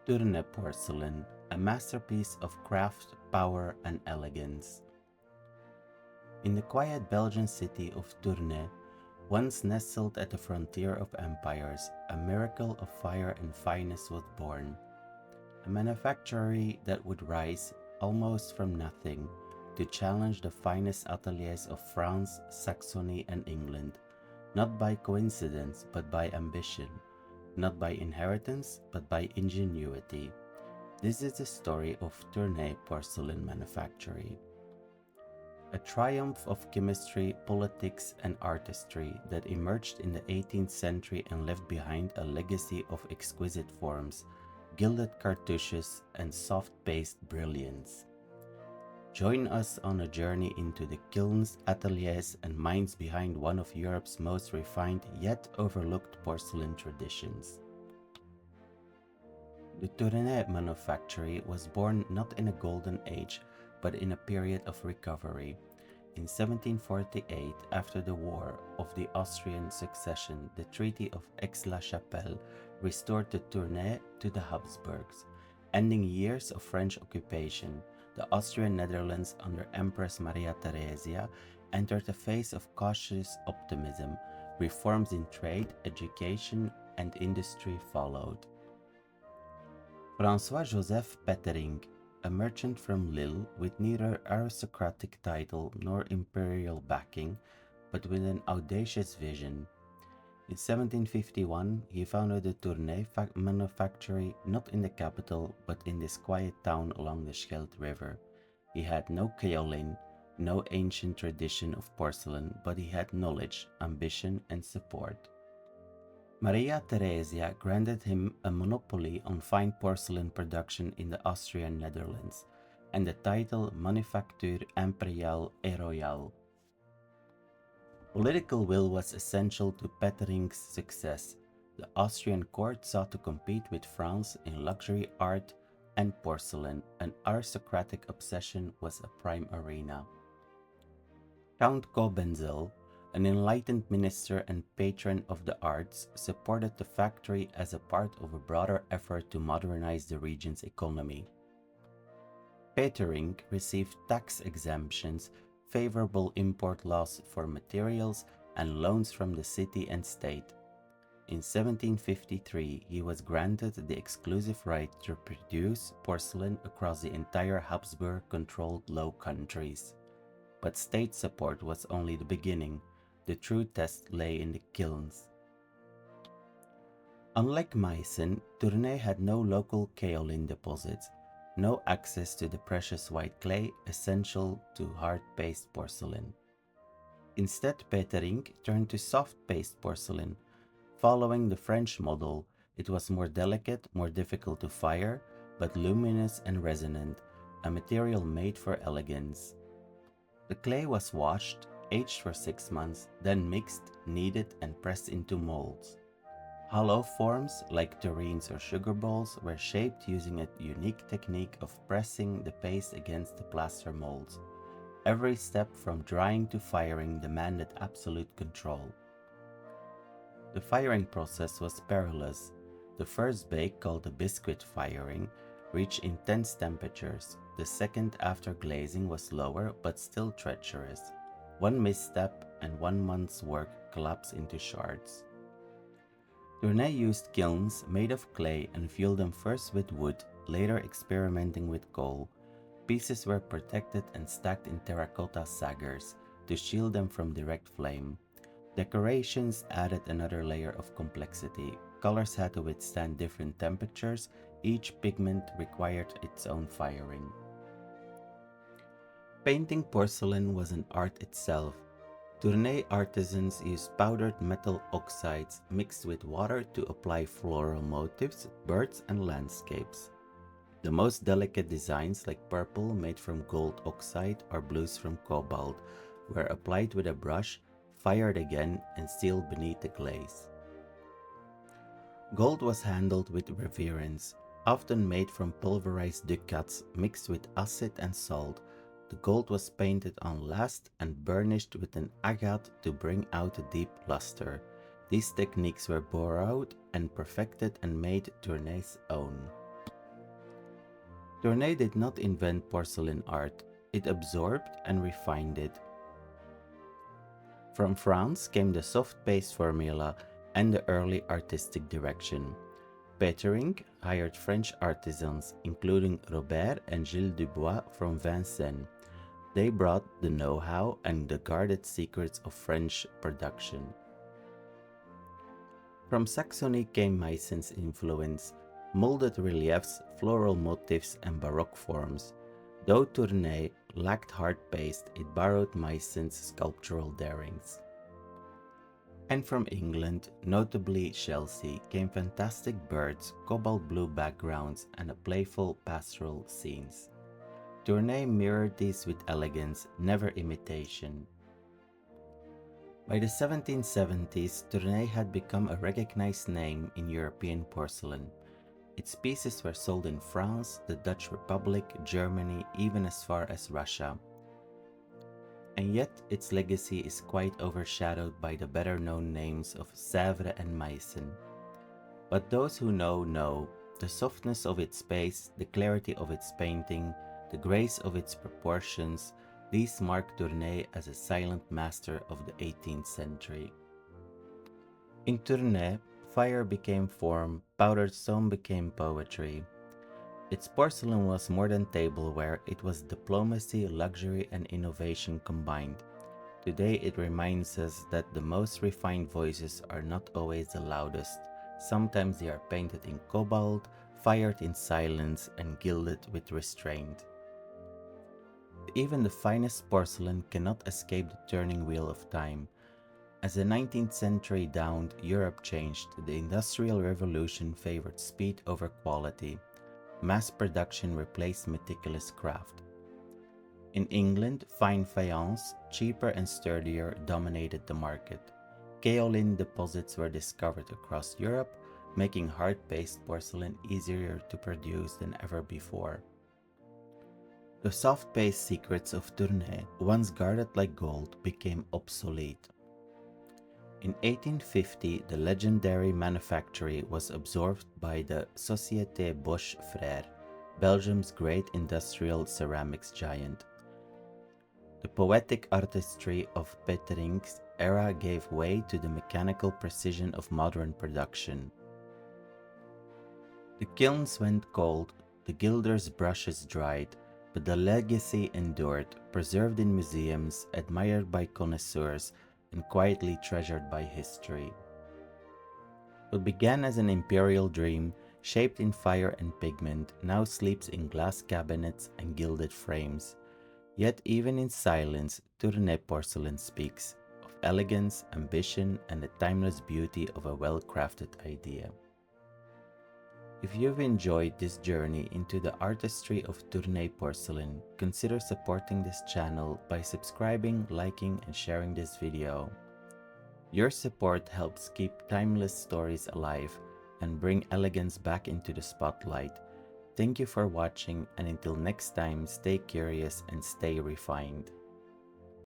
Tournai Porcelain, a masterpiece of craft, power, and elegance. In the quiet Belgian city of Tournai, once nestled at the frontier of empires, a miracle of fire and fineness was born. A manufactory that would rise almost from nothing to challenge the finest ateliers of France, Saxony, and England, not by coincidence but by ambition, not by inheritance but by ingenuity. This is the story of Tournai Porcelain Manufactory. A triumph of chemistry, politics, and artistry that emerged in the 18th century and left behind a legacy of exquisite forms, gilded cartouches, and soft-paced brilliance. Join us on a journey into the kilns, ateliers, and minds behind one of Europe's most refined yet overlooked porcelain traditions. The Tournai manufactory was born not in a golden age, but in a period of recovery. In 1748, after the War of the Austrian Succession, the Treaty of Aix-la-Chapelle restored the Tournai to the Habsburgs. Ending years of French occupation, the Austrian Netherlands under Empress Maria Theresia entered a phase of cautious optimism. Reforms in trade, education, and industry followed. François-Joseph Peterinck, a merchant from Lille with neither aristocratic title nor imperial backing, but with an audacious vision. In 1751, he founded the Tournai manufactory not in the capital, but in this quiet town along the Scheldt River. He had no kaolin, no ancient tradition of porcelain, but he had knowledge, ambition, and support. Maria Theresia granted him a monopoly on fine porcelain production in the Austrian Netherlands, and the title Manufacture Impériale et Royale. Political will was essential to Peterinck's success. The Austrian court sought to compete with France in luxury art and porcelain. An aristocratic obsession was a prime arena. Count Cobenzl, an enlightened minister and patron of the arts, supported the factory as a part of a broader effort to modernize the region's economy. Peterinck received tax exemptions, favorable import laws for materials, and loans from the city and state. In 1753, he was granted the exclusive right to produce porcelain across the entire Habsburg-controlled Low Countries. But state support was only the beginning. The true test lay in the kilns. Unlike Meissen, Tournai had no local kaolin deposits, no access to the precious white clay essential to hard-paste porcelain. Instead, Peterinck turned to soft-paste porcelain. Following the French model, it was more delicate, more difficult to fire, but luminous and resonant, a material made for elegance. The clay was washed, aged for 6 months, then mixed, kneaded, and pressed into molds. Hollow forms, like terrines or sugar balls, were shaped using a unique technique of pressing the paste against the plaster molds. Every step from drying to firing demanded absolute control. The firing process was perilous. The first bake, called the biscuit firing, reached intense temperatures. The second after glazing was lower but still treacherous. One misstep and 1 month's work collapsed into shards. Tournai used kilns made of clay and fueled them first with wood, later experimenting with coal. Pieces were protected and stacked in terracotta saggers to shield them from direct flame. Decorations added another layer of complexity. Colors had to withstand different temperatures. Each pigment required its own firing. Painting porcelain was an art itself. Tournai artisans used powdered metal oxides mixed with water to apply floral motifs, birds, and landscapes. The most delicate designs, like purple made from gold oxide or blues from cobalt, were applied with a brush, fired again, and sealed beneath the glaze. Gold was handled with reverence, often made from pulverized ducats mixed with acid and salt. The gold was painted on last and burnished with an agate to bring out a deep luster. These techniques were borrowed and perfected and made Tournai's own. Tournai did not invent porcelain art, it absorbed and refined it. From France came the soft paste formula and the early artistic direction. Peterinck hired French artisans, including Robert and Gilles Dubois from Vincennes. They brought the know-how and the guarded secrets of French production. From Saxony came Meissen's influence, molded reliefs, floral motifs, and Baroque forms. Though Tournai lacked hard paste, it borrowed Meissen's sculptural darings. And from England, notably Chelsea, came fantastic birds, cobalt blue backgrounds, and a playful pastoral scenes. Tournai mirrored these with elegance, never imitation. By the 1770s, Tournai had become a recognized name in European porcelain. Its pieces were sold in France, the Dutch Republic, Germany, even as far as Russia. And yet, its legacy is quite overshadowed by the better-known names of Sèvres and Meissen. But those who know, the softness of its space, the clarity of its painting, the grace of its proportions, these mark Tournai as a silent master of the 18th century. In Tournai, fire became form, powdered stone became poetry. Its porcelain was more than tableware, it was diplomacy, luxury, and innovation combined. Today it reminds us that the most refined voices are not always the loudest. Sometimes they are painted in cobalt, fired in silence, and gilded with restraint. Even the finest porcelain cannot escape the turning wheel of time. As the 19th century dawned, Europe changed. The Industrial Revolution favored speed over quality. Mass production replaced meticulous craft. In England, fine faience, cheaper and sturdier, dominated the market. Kaolin deposits were discovered across Europe, making hard-paste porcelain easier to produce than ever before. The soft paste secrets of Tournai, once guarded like gold, became obsolete. In 1850, the legendary manufactory was absorbed by the Société Bosch Frères, Belgium's great industrial ceramics giant. The poetic artistry of Peterinck's era gave way to the mechanical precision of modern production. The kilns went cold, the gilders' brushes dried, but the legacy endured, preserved in museums, admired by connoisseurs, and quietly treasured by history. What began as an imperial dream, shaped in fire and pigment, now sleeps in glass cabinets and gilded frames. Yet even in silence, Tournai porcelain speaks of elegance, ambition, and the timeless beauty of a well-crafted idea. If you've enjoyed this journey into the artistry of Tournai porcelain, consider supporting this channel by subscribing, liking, and sharing this video. Your support helps keep timeless stories alive and bring elegance back into the spotlight. Thank you for watching, and until next time, stay curious and stay refined.